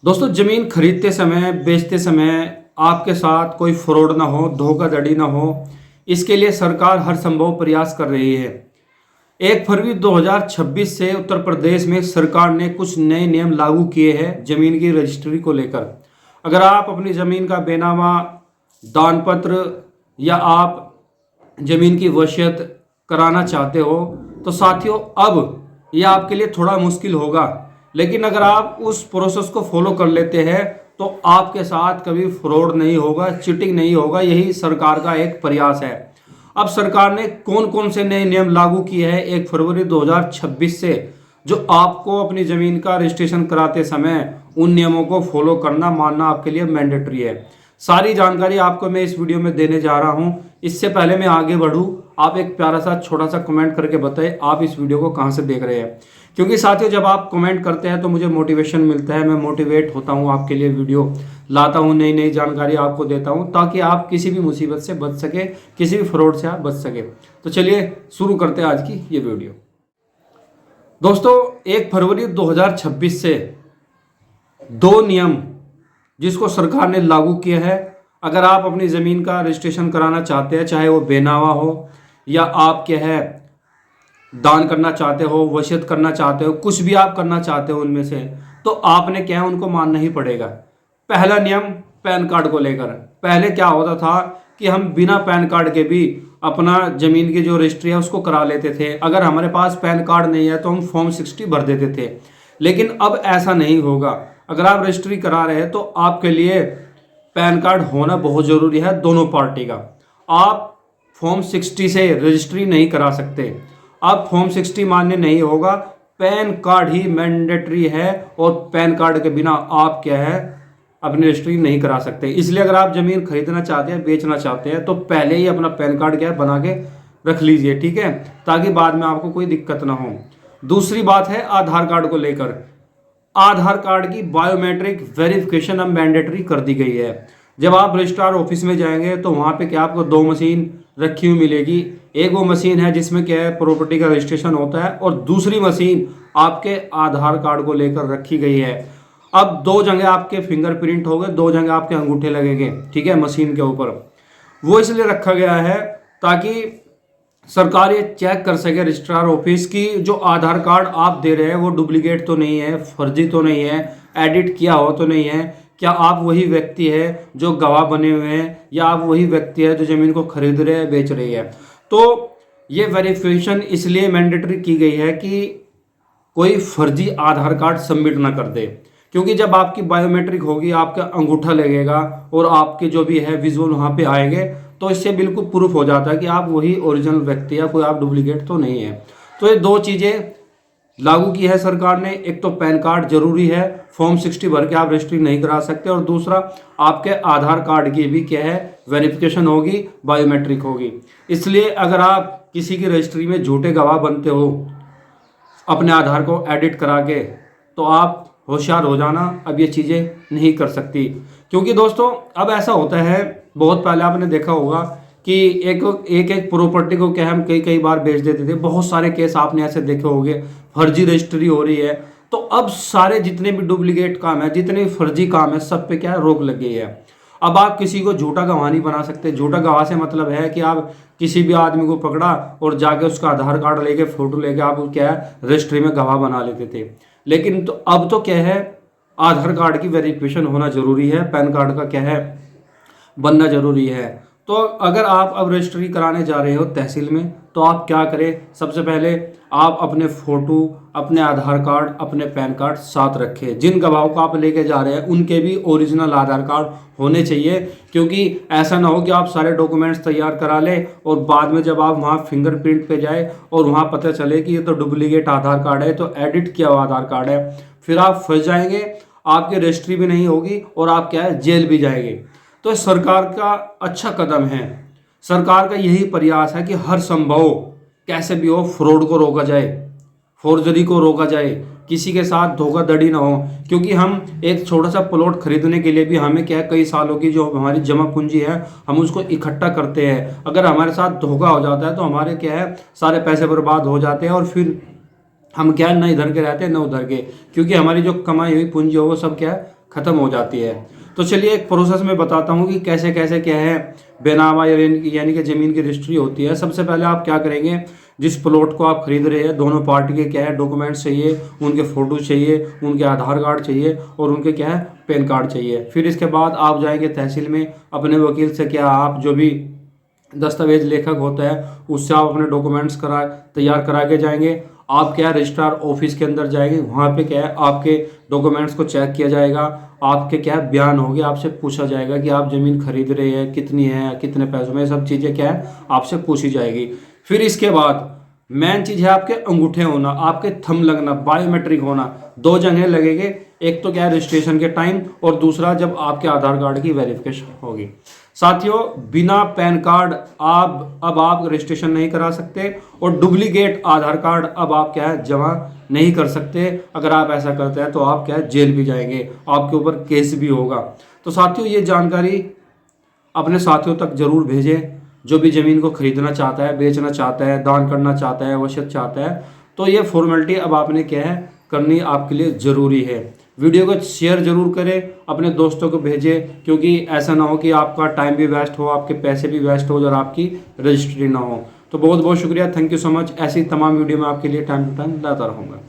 दोस्तों, ज़मीन खरीदते समय, बेचते समय आपके साथ कोई फ्रॉड ना हो, धोखाधड़ी ना हो, इसके लिए सरकार हर संभव प्रयास कर रही है। 1 फरवरी 2026 से उत्तर प्रदेश में सरकार ने कुछ नए नियम लागू किए हैं ज़मीन की रजिस्ट्री को लेकर। अगर आप अपनी ज़मीन का बेनामा दान पत्र या आप ज़मीन की वसीयत कराना चाहते हो, तो साथियों अब ये आपके लिए थोड़ा मुश्किल होगा। लेकिन अगर आप उस प्रोसेस को फॉलो कर लेते हैं तो आपके साथ कभी फ्रॉड नहीं होगा, चीटिंग नहीं होगा। यही सरकार का एक प्रयास है। अब सरकार ने कौन कौन से नए नियम लागू किए हैं 1 फरवरी 2026 से, जो आपको अपनी ज़मीन का रजिस्ट्रेशन कराते समय उन नियमों को फॉलो करना, मानना आपके लिए मैंडेटरी है। सारी जानकारी आपको मैं इस वीडियो में देने जा रहा हूं। इससे पहले मैं आगे बढ़ूं, आप एक प्यारा सा छोटा सा कमेंट करके बताएं आप इस वीडियो को कहां से देख रहे हैं। क्योंकि साथियों, जब आप कमेंट करते हैं तो मुझे मोटिवेशन मिलता है, मैं मोटिवेट होता हूं, आपके लिए वीडियो लाता हूं, नई नई जानकारी आपको देता हूं, ताकि आप किसी भी मुसीबत से बच सके, किसी भी फ्रॉड से आप बच सके। तो चलिए शुरू करते हैं आज की ये वीडियो। दोस्तों, 1 फरवरी 2026 से 2 नियम जिसको सरकार ने लागू किया है। अगर आप अपनी ज़मीन का रजिस्ट्रेशन कराना चाहते हैं, चाहे वो बेनामा हो या आप क्या है दान करना चाहते हो, वसीयत करना चाहते हो, कुछ भी आप करना चाहते हो उनमें से, तो आपने क्या है उनको मानना ही पड़ेगा। पहला नियम पैन कार्ड को लेकर। पहले क्या होता था कि हम बिना पैन कार्ड के भी अपना ज़मीन की जो रजिस्ट्री है उसको करा लेते थे। अगर हमारे पास पैन कार्ड नहीं है तो हम फॉर्म 60 भर देते थे। लेकिन अब ऐसा नहीं होगा। अगर आप रजिस्ट्री करा रहे हैं तो आपके लिए पैन कार्ड होना बहुत ज़रूरी है, दोनों पार्टी का। आप फॉर्म 60 से रजिस्ट्री नहीं करा सकते। अब फॉर्म 60 मान्य नहीं होगा, पैन कार्ड ही मैंडेटरी है। और पैन कार्ड के बिना आप क्या है अपनी रजिस्ट्री नहीं करा सकते। इसलिए अगर आप ज़मीन खरीदना चाहते हैं, बेचना चाहते हैं, तो पहले ही अपना पैन कार्ड क्या है बना के रख लीजिए, ठीक है, ताकि बाद में आपको कोई दिक्कत ना हो। दूसरी बात है आधार कार्ड को लेकर। आधार कार्ड की बायोमेट्रिक वेरिफिकेशन अब मैंडेटरी कर दी गई है। जब आप रजिस्ट्रार ऑफिस में जाएंगे तो वहाँ पे क्या आपको 2 मशीन रखी हुई मिलेगी। एक वो मशीन है जिसमें क्या है प्रॉपर्टी का रजिस्ट्रेशन होता है, और दूसरी मशीन आपके आधार कार्ड को लेकर रखी गई है। अब 2 जगह आपके फिंगरप्रिंट हो गए, 2 जगह आपके अंगूठे लगेंगे, ठीक है, मशीन के ऊपर। वो इसलिए रखा गया है ताकि सरकार ये चेक कर सके रजिस्ट्रार ऑफिस की जो आधार कार्ड आप दे रहे हैं वो डुप्लीकेट तो नहीं है, फर्जी तो नहीं है, एडिट किया हो तो नहीं है। क्या आप वही व्यक्ति है जो गवाह बने हुए हैं, या आप वही व्यक्ति है जो ज़मीन को खरीद रहे हैं, बेच रही है। तो ये वेरिफिकेशन इसलिए मैंडेटरी की गई है कि कोई फर्जी आधार कार्ड सबमिट ना कर दे। क्योंकि जब आपकी बायोमेट्रिक होगी, आपका अंगूठा लगेगा और आपके जो भी है विजुअल वहाँ पे आएंगे, तो इससे बिल्कुल प्रूफ हो जाता है कि आप वही ओरिजिनल व्यक्ति या कोई आप डुप्लीकेट तो नहीं है। तो ये 2 चीज़ें लागू की है सरकार ने। एक तो पैन कार्ड जरूरी है, फॉर्म 60 भर के आप रजिस्ट्री नहीं करा सकते, और दूसरा आपके आधार कार्ड की भी क्या है वेरिफिकेशन होगी, बायोमेट्रिक होगी। इसलिए अगर आप किसी की रजिस्ट्री में झूठे गवाह बनते हो अपने आधार को एडिट करा के, तो आप होशियार हो जाना, अब ये चीज़ें नहीं कर सकती। क्योंकि दोस्तों अब ऐसा होता है, बहुत पहले आपने देखा होगा कि एक प्रॉपर्टी को क्या हम कई बार बेच देते थे। बहुत सारे केस आपने ऐसे देखे होंगे, फर्जी रजिस्ट्री हो रही है। तो अब सारे जितने भी डुप्लीकेट काम है, जितने भी फर्जी काम है, सब पे क्या है रोक लग गई है। अब आप किसी को झूठा गवाह नहीं बना सकते। झूठा गवाह से मतलब है कि आप किसी भी आदमी को पकड़ा और जाके उसका आधार कार्ड लेके, फोटो लेके आप क्या है रजिस्ट्री में गवाह बना लेते थे। लेकिन तो अब तो क्या है आधार कार्ड की वेरिफिकेशन होना जरूरी है, पैन कार्ड का क्या है बनना जरूरी है। तो अगर आप अब रजिस्ट्री कराने जा रहे हो तहसील में, तो आप क्या करें, सबसे पहले आप अपने फ़ोटो, अपने आधार कार्ड, अपने पैन कार्ड साथ रखें। जिन गवाहों को आप लेके जा रहे हैं उनके भी ओरिजिनल आधार कार्ड होने चाहिए। क्योंकि ऐसा ना हो कि आप सारे डॉक्यूमेंट्स तैयार करा लें और बाद में जब आप वहाँ फिंगरप्रिंट पे जाए और वहाँ पता चले कि ये तो डुप्लीकेट आधार कार्ड है, तो एडिट किया हुआ आधार कार्ड है, फिर आप फंस जाएंगे, आपकी रजिस्ट्री भी नहीं होगी और आप क्या है जेल भी जाएंगे। तो सरकार का अच्छा कदम है। सरकार का यही प्रयास है कि हर संभव कैसे भी हो फ्रॉड को रोका जाए, फोर्जरी को रोका जाए, किसी के साथ धोखाधड़ी ना हो। क्योंकि हम एक छोटा सा प्लॉट खरीदने के लिए भी हमें क्या है कई सालों की जो हमारी जमा पूंजी है हम उसको इकट्ठा करते हैं। अगर हमारे साथ धोखा हो जाता है तो हमारे क्या है सारे पैसे बर्बाद हो जाते हैं, और फिर हम क्या है ना इधर के रहते हैं ना उधर के। क्योंकि हमारी जो कमाई हुई पूंजी हो वो सब क्या है ख़त्म हो जाती है। तो चलिए एक प्रोसेस में बताता हूँ कि कैसे कैसे क्या है बेनामा यानी कि ज़मीन की रजिस्ट्री होती है। सबसे पहले आप क्या करेंगे, जिस प्लॉट को आप खरीद रहे हैं दोनों पार्टी के क्या है डॉक्यूमेंट्स चाहिए, उनके फ़ोटो चाहिए, उनके आधार कार्ड चाहिए और उनके क्या है पैन कार्ड चाहिए। फिर इसके बाद आप जाएंगे तहसील में अपने वकील से, क्या आप जो भी दस्तावेज लेखक होता है उससे आप अपने डॉक्यूमेंट्स तैयार करा के जाएंगे। आप क्या रजिस्ट्रार ऑफिस के अंदर जाएंगे, वहाँ पे क्या है आपके डॉक्यूमेंट्स को चेक किया जाएगा, आपके क्या है बयान होंगे, आपसे पूछा जाएगा कि आप ज़मीन खरीद रहे हैं, कितनी है, कितने पैसों में, सब चीज़ें क्या है आपसे पूछी जाएगी। फिर इसके बाद मेन चीज़ है आपके अंगूठे होना, आपके थंब लगना, बायोमेट्रिक होना। 2 जगह लगेंगे, एक तो क्या है रजिस्ट्रेशन के टाइम और दूसरा जब आपके आधार कार्ड की वेरिफिकेशन होगी। साथियों बिना पैन कार्ड आप रजिस्ट्रेशन नहीं करा सकते और डुप्लीकेट आधार कार्ड अब आप क्या है जमा नहीं कर सकते। अगर आप ऐसा करते हैं तो आप क्या है जेल भी जाएंगे, आपके ऊपर केस भी होगा। तो साथियों ये जानकारी अपने साथियों तक जरूर भेजें, जो भी ज़मीन को खरीदना चाहता है, बेचना चाहता है, दान करना चाहता है, वसीयत चाहता है। तो ये फॉर्मेलिटी अब आपने क्या है करनी आपके लिए ज़रूरी है। वीडियो को शेयर जरूर करें, अपने दोस्तों को भेजें, क्योंकि ऐसा ना हो कि आपका टाइम भी वेस्ट हो, आपके पैसे भी वेस्ट हो और आपकी रजिस्ट्री ना हो। तो बहुत बहुत शुक्रिया, थैंक यू सो मच। ऐसी तमाम वीडियो मैं आपके लिए टाइम टू टाइम लाता रहूँगा।